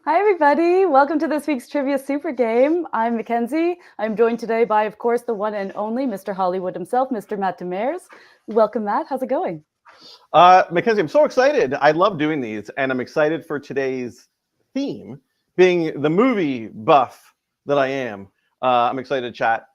Hi, everybody. Welcome to this week's Trivia Super Game. I'm Mackenzie. I'm joined today by, of course, the one and only Mr. Hollywood himself, Mr. Matt Demers. Welcome, Matt. How's it going? Mackenzie, I'm so excited. I love doing these, and I'm excited for today's theme, being the movie buff that I am. I'm excited to chat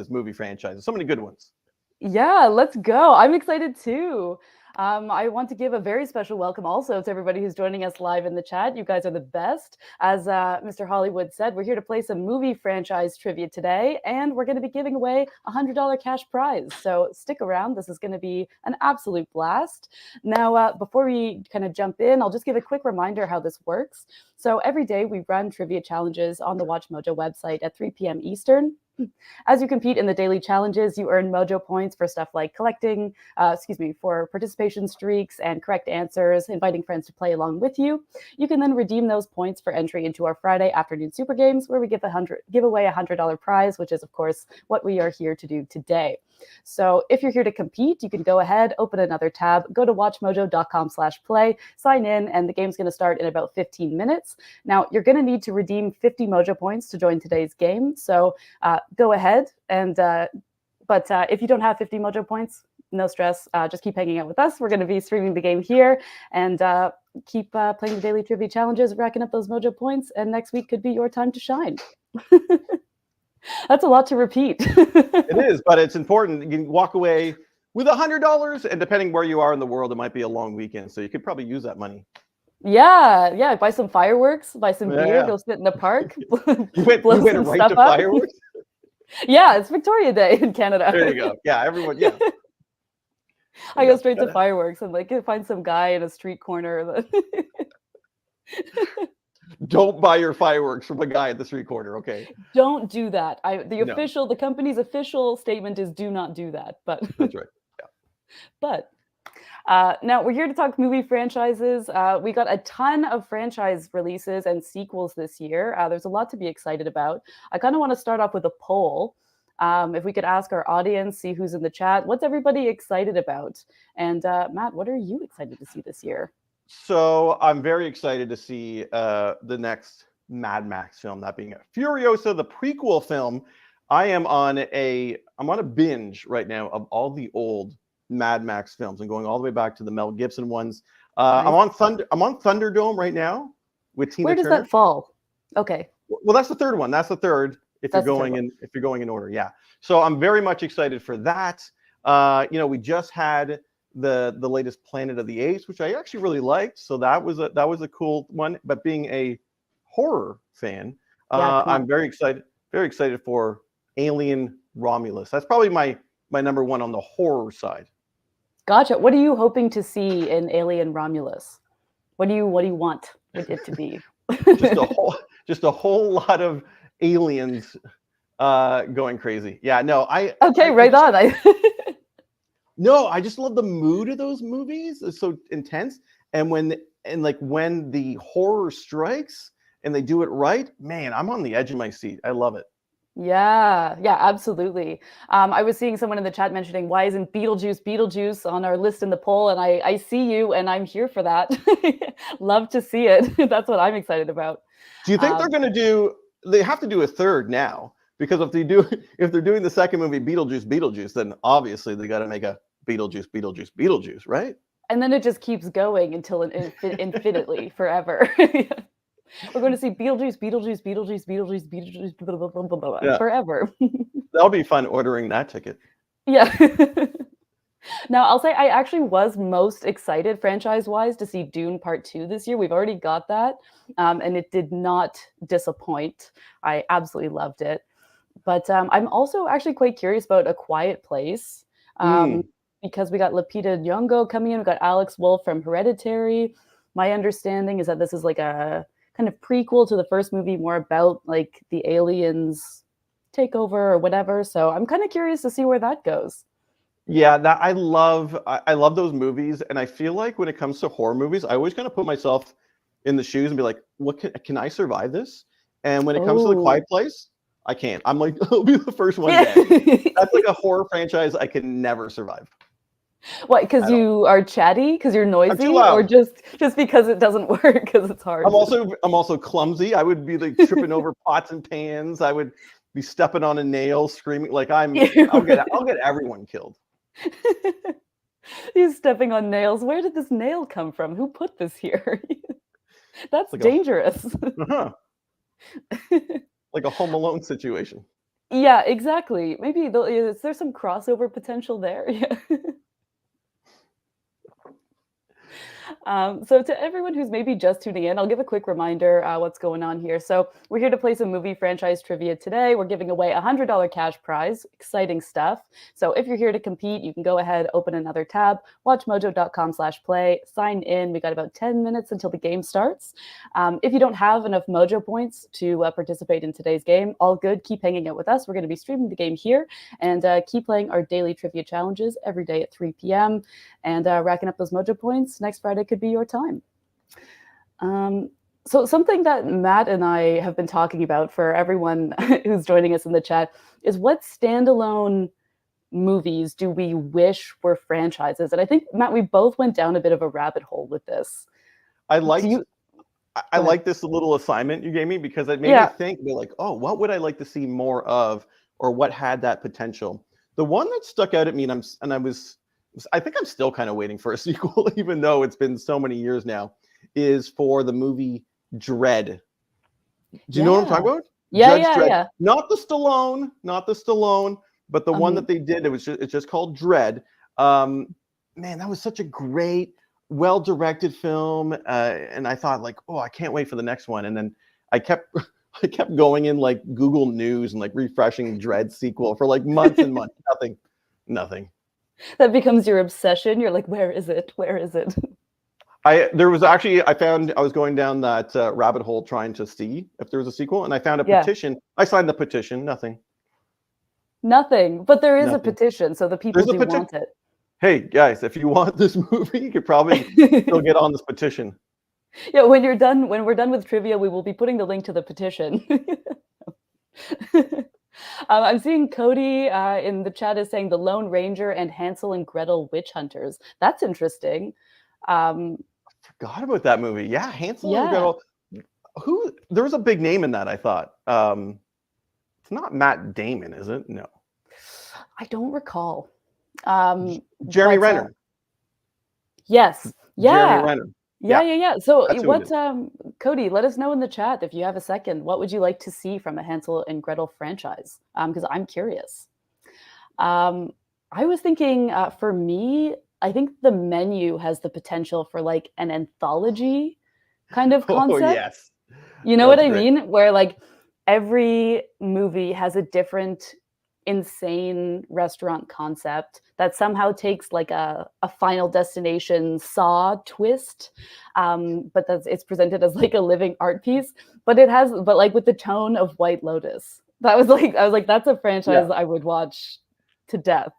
movie franchises. So many good ones. Yeah, let's go. I'm excited too. I want to give a very special welcome also to everybody who's joining us live in the chat. You guys are the best. As Mr. Hollywood said, we're here to play some movie franchise trivia today, and we're going to be giving away a $100 cash prize. So stick around. This is going to be an absolute blast. Now, before we kind of jump in, I'll just give a quick reminder how this works. So every day we run trivia challenges on the WatchMojo website at 3 p.m. Eastern. As you compete in the daily challenges, you earn Mojo points for stuff like for participation streaks and correct answers, inviting friends to play along with you. You can then redeem those points for entry into our Friday afternoon Super Games, where we give away a $100 prize, which is, of course, what we are here to do today. So if you're here to compete, you can go ahead, open another tab, go to WatchMojo.com/play, sign in, and the game's going to start in about 15 minutes. Now, you're going to need to redeem 50 Mojo points to join today's game. So go ahead, and but if you don't have 50 Mojo points, no stress. Just keep hanging out with us. We're going to be streaming the game here, and keep playing the daily trivia challenges, racking up those Mojo points, and next week could be your time to shine. That's a lot to repeat. It is, but it's important. You can walk away with $100, and depending where you are in the world, it might be a long weekend, so you could probably use that money. Yeah. Buy some fireworks, buy some beer, go sit in the park. you went right to fireworks? Yeah, it's Victoria Day in Canada. There you go. Yeah, everyone, yeah. I go straight to fireworks and find some guy in a street corner. Don't buy your fireworks from a guy at the street corner, okay? Don't do that. The company's official statement is do not do that. But that's right. Yeah. But now we're here to talk movie franchises. We got a ton of franchise releases and sequels this year. There's a lot to be excited about. I kind of want to start off with a poll. If we could ask our audience, see who's in the chat, what's everybody excited about? And Matt, what are you excited to see this year? So I'm very excited to see the next Mad Max film, that being Furiosa, the prequel film. I'm on a binge right now of all the old Mad Max films and going all the way back to the Mel Gibson ones. Nice. I'm on Thunderdome right now with Tina Turner. Where does that fall? Okay. Well, that's the third one. That's the third. If you're going in order, yeah. So I'm very much excited for that. We just had the latest Planet of the Apes, which I actually really liked. So that was a cool one. But being a horror fan, I'm very excited for Alien Romulus. That's probably my number one on the horror side. Gotcha. What are you hoping to see in Alien Romulus? What do you want it to be? just a whole lot of aliens going crazy. Yeah, no, No, I just love the mood of those movies. It's so intense. And when the horror strikes and they do it right, man, I'm on the edge of my seat. I love it. Yeah, absolutely. I was seeing someone in the chat mentioning, why isn't Beetlejuice on our list in the poll? And I see you, and I'm here for that. Love to see it. That's what I'm excited about. Do you think they have to do a third now? Because if they're doing the second movie, Beetlejuice, then obviously they got to make a Beetlejuice, right? And then it just keeps going until infinitely, forever. We're going to see Beetlejuice, forever. That'll be fun ordering that ticket. Yeah. Now, I'll say I actually was most excited franchise-wise to see Dune Part 2 this year. We've already got that, and it did not disappoint. I absolutely loved it. But I'm also actually quite curious about A Quiet Place, because we got Lupita Nyong'o coming in. We got Alex Wolff from Hereditary. My understanding is that this is like a kind of prequel to the first movie, more about like the aliens takeover or whatever. So I'm kind of curious to see where that goes. Yeah, I love those movies, and I feel like when it comes to horror movies, I always kind of put myself in the shoes and be like, "What can I survive this?" And when it comes to The Quiet Place, I can't. I'm like, I'll be the first one dead. That's like a horror franchise I can never survive. What? Because you are chatty? Because you're I'm too noisy? Or loud. just because it doesn't work? Because it's hard. I'm also clumsy. I would be like tripping over pots and pans. I would be stepping on a nail, screaming like I'll get everyone killed. He's stepping on nails. Where did this nail come from? Who put this here? That's Like dangerous. like a Home Alone situation. Yeah, exactly. Maybe is there some crossover potential there? Yeah. So to everyone who's maybe just tuning in, I'll give a quick reminder what's going on here. So we're here to play some movie franchise trivia today. We're giving away a $100 cash prize. Exciting stuff. So if you're here to compete, you can go ahead, open another tab, WatchMojo.com/play, sign in. We got about 10 minutes until the game starts. If you don't have enough Mojo points to participate in today's game, all good. Keep hanging out with us. We're going to be streaming the game here and keep playing our daily trivia challenges every day at 3 p.m. and racking up those Mojo points. Next Friday could be your time. So something that Matt and I have been talking about for everyone who's joining us in the chat is what standalone movies do we wish were franchises? And I think, Matt, we both went down a bit of a rabbit hole with this. I like this little assignment you gave me because it made me think, like, oh, what would I like to see more of, or what had that potential? The one that stuck out at me, I think I'm still kind of waiting for a sequel, even though it's been so many years now, is for the movie Dredd. Do you know what I'm talking about? Yeah. Not the Stallone, but the one that they did. It's just called Dredd. Man, that was such a great, well-directed film. And I thought, like, oh, I can't wait for the next one. And then I kept going in like Google News and like refreshing Dredd sequel for like months and months. Nothing. That becomes your obsession. You're like, where is it? Where is it? I was going down that rabbit hole trying to see if there was a sequel, and I found a petition. I signed the petition. Nothing. But there is a petition, so the people do want it. Hey guys, if you want this movie, you could probably still get on this petition. Yeah, when we're done with trivia, we will be putting the link to the petition. I'm seeing Cody in the chat is saying The Lone Ranger and Hansel and Gretel Witch Hunters. That's interesting. I forgot about that movie. Yeah, Hansel and Gretel. There was a big name in that, I thought. It's not Matt Damon, is it? No. I don't recall. Jeremy Renner. Yes. Yeah. Jeremy Renner. Yeah. So what, Cody, let us know in the chat if you have a second. What would you like to see from a Hansel and Gretel franchise? Because I'm curious. I was thinking for me, I think The Menu has the potential for like an anthology kind of concept. Oh, yes. You know what I mean? Where like every movie has a different insane restaurant concept that somehow takes like a Final Destination Saw twist, but it's presented as like a living art piece, but like with the tone of White Lotus. I was like that's a franchise I would watch to death.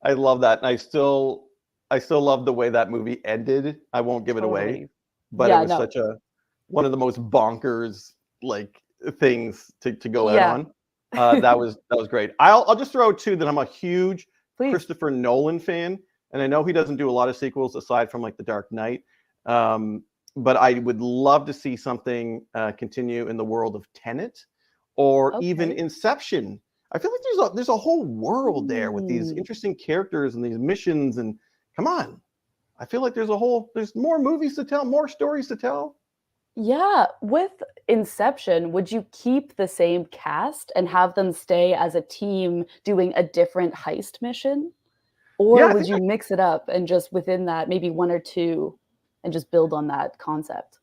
I love that, and I still love the way that movie ended. I won't give it away, but it was such one of the most bonkers like things to go out on. That was great. I'll just throw out two that I'm a huge Christopher Nolan fan, and I know he doesn't do a lot of sequels aside from like The Dark Knight, but I would love to see something continue in the world of Tenet or even Inception. I feel like there's a whole world there with these interesting characters and these missions, and come on, I feel like there's more movies to tell, more stories to tell. Yeah, with Inception, would you keep the same cast and have them stay as a team doing a different heist mission? Or would you mix it up and just within that, maybe one or two, and just build on that concept?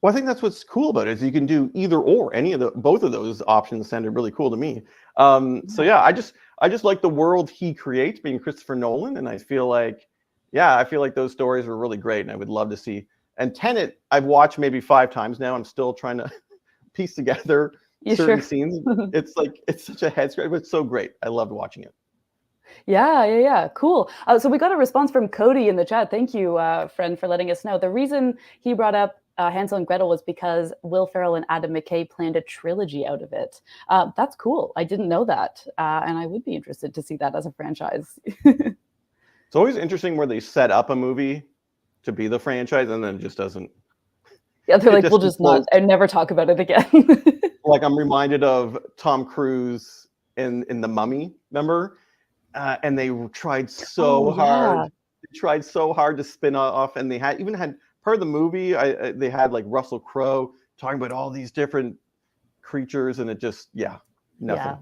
Well, I think that's what's cool about it is you can do either or. Both of those options sounded really cool to me. So yeah, I just like the world he creates, being Christopher Nolan, and I feel like those stories were really great, and I would love to see. And Tenet, I've watched maybe 5 times now. I'm still trying to piece together certain scenes. It's such a head scratcher, but it's so great. I loved watching it. Yeah. Cool. So we got a response from Cody in the chat. Thank you, friend, for letting us know. The reason he brought up Hansel and Gretel was because Will Ferrell and Adam McKay planned a trilogy out of it. That's cool. I didn't know that. And I would be interested to see that as a franchise. It's always interesting where they set up a movie to be the franchise and then it just doesn't. Yeah, they're like, just we'll just not and never talk about it again. Like I'm reminded of Tom Cruise in The Mummy, remember? And they tried so hard. They tried so hard to spin off, and they had part of the movie. They had like Russell Crowe talking about all these different creatures, and it just nothing. Yeah.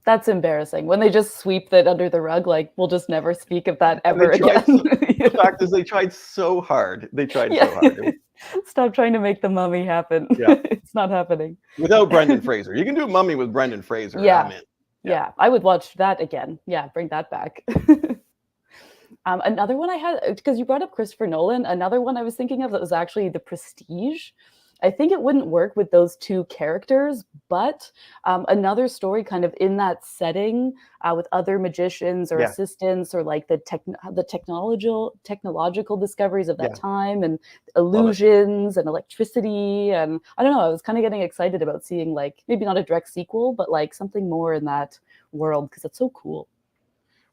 That's embarrassing when they just sweep that under the rug. Like, we'll just never speak of that ever again. The fact is, they tried so hard. So hard. Stop trying to make the Mummy happen. Yeah. It's not happening. Without Brendan Fraser. You can do Mummy with Brendan Fraser. Yeah. I'm in. Yeah. I would watch that again. Yeah, bring that back. Another one I had, because you brought up Christopher Nolan, another one I was thinking of that was actually The Prestige. I think it wouldn't work with those two characters, but another story kind of in that setting with other magicians or assistants, or like the technological discoveries of that time, and illusions and electricity. And I don't know, I was kind of getting excited about seeing, like, maybe not a direct sequel, but like something more in that world, because it's so cool.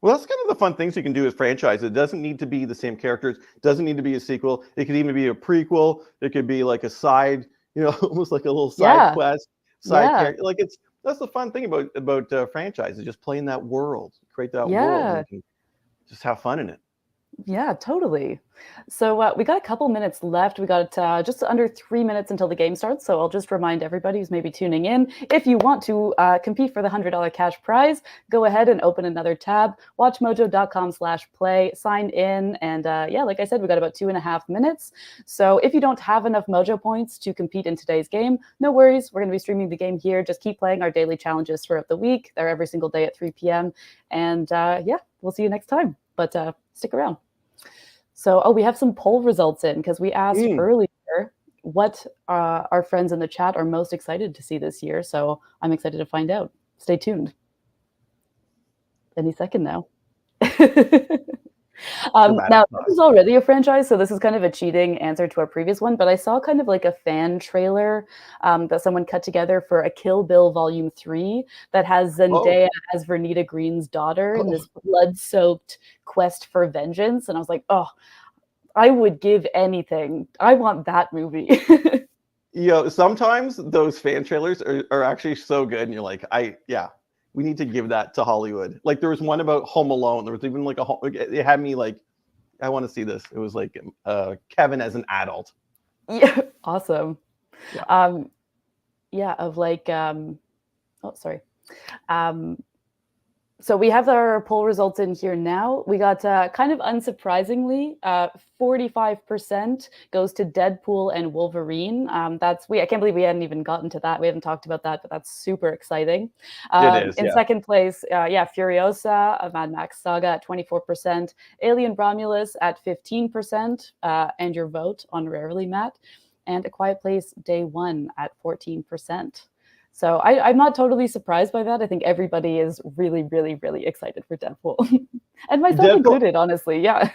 Well, that's kind of the fun things you can do as franchise. It doesn't need to be the same characters. It doesn't need to be a sequel. It could even be a prequel. It could be like a side, almost like a little side quest, character. Like that's the fun thing about franchises. Just play in that world, create that world, and you can just have fun in it. Yeah, totally. So we got a couple minutes left. We got just under 3 minutes until the game starts. So I'll just remind everybody who's maybe tuning in, if you want to compete for the $100 cash prize, go ahead and open another tab, WatchMojo.com/play, sign in. And like I said, we got about 2.5 minutes. So if you don't have enough Mojo points to compete in today's game, no worries. We're going to be streaming the game here. Just keep playing our daily challenges throughout the week. They're every single day at 3 p.m. And we'll see you next time. But stick around. So, we have some poll results in, because we asked earlier what our friends in the chat are most excited to see this year. So I'm excited to find out. Stay tuned. Any second now. Now, this is already a franchise, so this is kind of a cheating answer to our previous one, but I saw kind of like a fan trailer that someone cut together for a Kill Bill Volume 3 that has Zendaya as Vernita Green's daughter in this blood-soaked quest for vengeance. And I was like, oh, I would give anything. I want that movie. Sometimes those fan trailers are actually so good, and you're like, we need to give that to Hollywood. Like there was one about Home Alone. There was even like it had me like, I want to see this. It was like Kevin as an adult. Yeah, awesome. So we have our poll results in here now. We got kind of unsurprisingly, 45% goes to Deadpool and Wolverine. I can't believe we hadn't even gotten to that. We haven't talked about that, but that's super exciting. It is, in second place, Furiosa, a Mad Max Saga at 24%, Alien Romulus at 15%, and your vote honorarily, Matt, and A Quiet Place Day One at 14%. So I'm not totally surprised by that. I think everybody is really, really, really excited for Deadpool, and myself included, honestly. Yeah.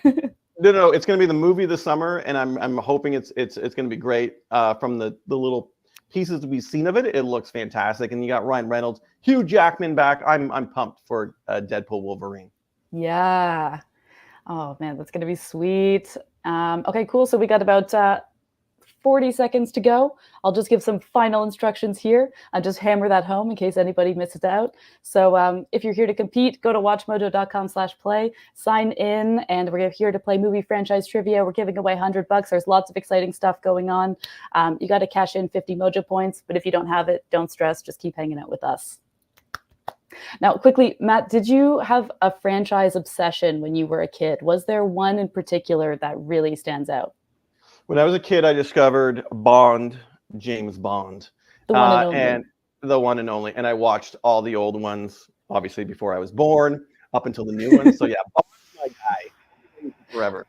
No, it's going to be the movie this summer, and I'm hoping it's going to be great. From the little pieces we've seen of it, it looks fantastic. And you got Ryan Reynolds, Hugh Jackman back. I'm pumped for Deadpool Wolverine. Yeah. Oh man, that's going to be sweet. Okay, cool. So we got about 40 seconds to go. I'll just give some final instructions here and just hammer that home in case anybody misses out. So if you're here to compete, go to WatchMojo.com/play, sign in, and we're here to play movie franchise trivia. We're giving away $100. There's lots of exciting stuff going on. You got to cash in 50 Mojo points, but if you don't have it, don't stress. Just keep hanging out with us. Now, quickly, Matt, did you have a franchise obsession when you were a kid? Was there one in particular that really stands out? When I was a kid, I discovered Bond, James Bond. The one and only. And the one and only. And I watched all the old ones, obviously, before I was born, up until the new ones. So yeah, Bond's my guy. Forever.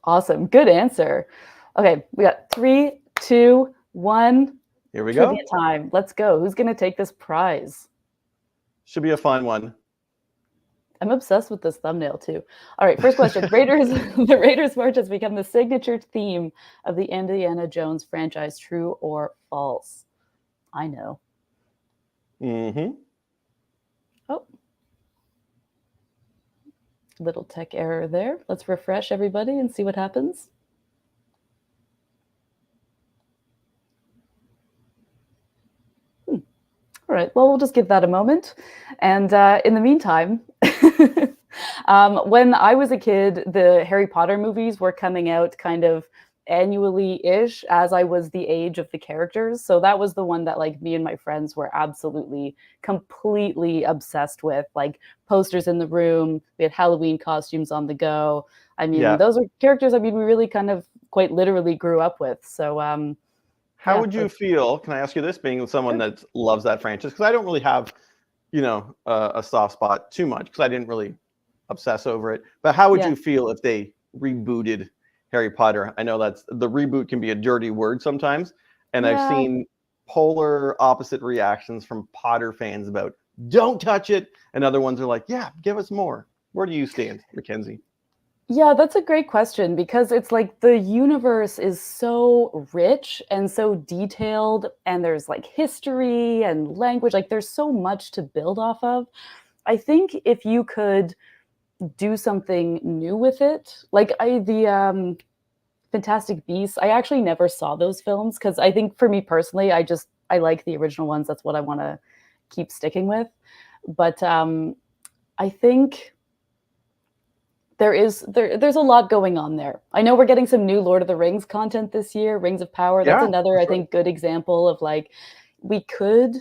Awesome. Good answer. Okay, we got 3, 2, 1. Here we go. Trivia time. Let's go. Who's going to take this prize? Should be a fun one. I'm obsessed with this thumbnail too. All right, first question. The Raiders March has become the signature theme of the Indiana Jones franchise. True or false? I know. Oh. Little tech error there. Let's refresh everybody and see what happens. All right, well, we'll just give that a moment. And in the meantime, when I was a kid, the Harry Potter movies were coming out kind of annually-ish as I was the age of the characters. So that was the one that like me and my friends were absolutely, completely obsessed with. Like posters in the room, we had Halloween costumes on the go. I mean, those are characters, I mean, we really kind of quite literally grew up with. So how would you feel, can I ask you this, being someone that loves that franchise? Because I don't really have, you know, a soft spot too much because I didn't really obsess over it. But how would you feel if they rebooted Harry Potter? I know that's the reboot can be a dirty word sometimes, and I've seen polar opposite reactions from Potter fans about don't touch it, and other ones are like, yeah, give us more. Where do you stand, Mackenzie? Yeah, that's a great question because it's like the universe is so rich and so detailed, and there's like history and language, like there's so much to build off of. I think if you could do something new with it, like the Fantastic Beasts, I actually never saw those films because I think for me personally, I like the original ones. That's what I want to keep sticking with. But I think there's a lot going on there. I know we're getting some new Lord of the Rings content this year, Rings of Power. That's another, I think, good example of like, we could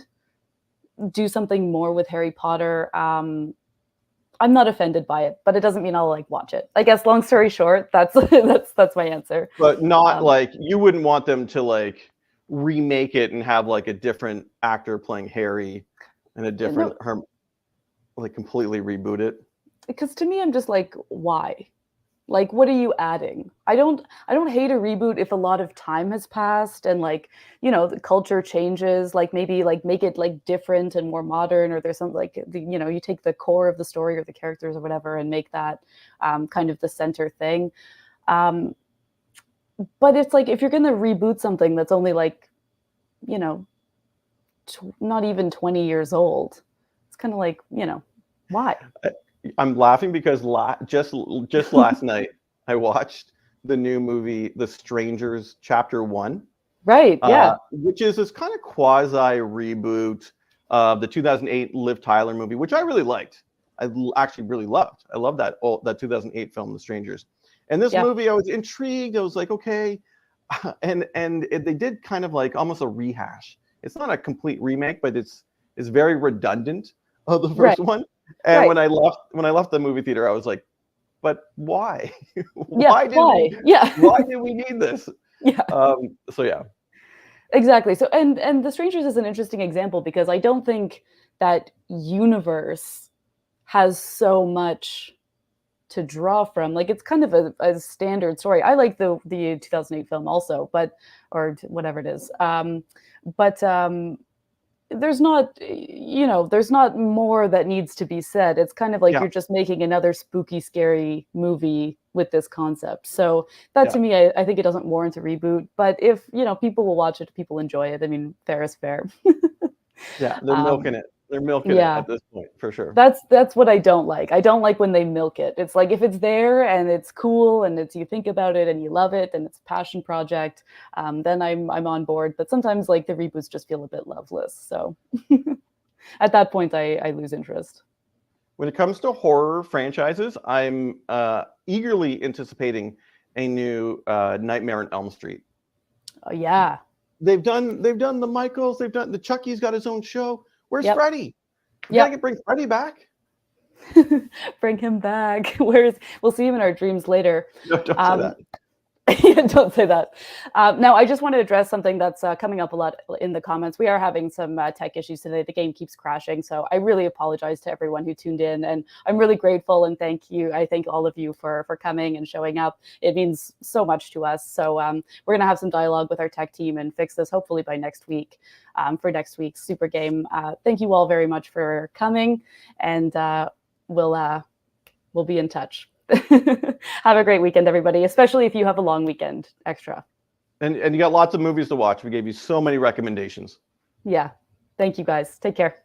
do something more with Harry Potter. I'm not offended by it, but it doesn't mean I'll like watch it. I guess long story short, that's my answer. But not like, you wouldn't want them to like remake it and have like a different actor playing Harry and a different like completely reboot it. Because to me, I'm just like, why? Like, what are you adding? I don't hate a reboot if a lot of time has passed and like, you know, the culture changes, like maybe like make it like different and more modern, or there's something like, you know, you take the core of the story or the characters or whatever and make that kind of the center thing. But it's like, if you're going to reboot something that's only like, you know, not even 20 years old, it's kind of like, you know, why? I'm laughing because just last night I watched the new movie The Strangers Chapter 1. Right, yeah. Which is this kind of quasi reboot of the 2008 Liv Tyler movie, which I really liked. I actually really loved. I love that 2008 film, The Strangers. And this movie, I was intrigued. I was like, okay. And they did kind of like almost a rehash. It's not a complete remake, but it's very redundant of the first one. And when I left the movie theater, I was like, but why? Why did we need this? So yeah. Exactly. So and The Strangers is an interesting example because I don't think that universe has so much to draw from. Like it's kind of a standard story. I like the 2008 film also, but or whatever it is. There's not, you know, there's not more that needs to be said. It's kind of like you're just making another spooky, scary movie with this concept. So that to me, I think it doesn't warrant a reboot. But if, you know, people will watch it, people enjoy it. I mean, fair is fair. Yeah, they're milking it. They're milking it at this point, for sure. That's what I don't like. I don't like when they milk it. It's like if it's there and it's cool and it's you think about it and you love it and it's a passion project, then I'm on board. But sometimes like the reboots just feel a bit loveless. So at that point, I lose interest. When it comes to horror franchises, I'm eagerly anticipating a new Nightmare on Elm Street. Oh yeah. They've done the Michaels. They've done the Chucky's got his own show. Where's Freddy? Yeah, bring Freddy back. Bring him back. We'll see him in our dreams later. No, don't say that. Don't say that. Now, I just want to address something that's coming up a lot in the comments. We are having some tech issues today. The game keeps crashing, so I really apologize to everyone who tuned in, and I'm really grateful and thank you. I thank all of you for coming and showing up. It means so much to us. So we're going to have some dialogue with our tech team and fix this hopefully by next week for next week's Super Game. Thank you all very much for coming, and we'll be in touch. Have a great weekend, everybody, especially if you have a long weekend extra. And you got lots of movies to watch. We gave you so many recommendations. Yeah. Thank you, guys. Take care.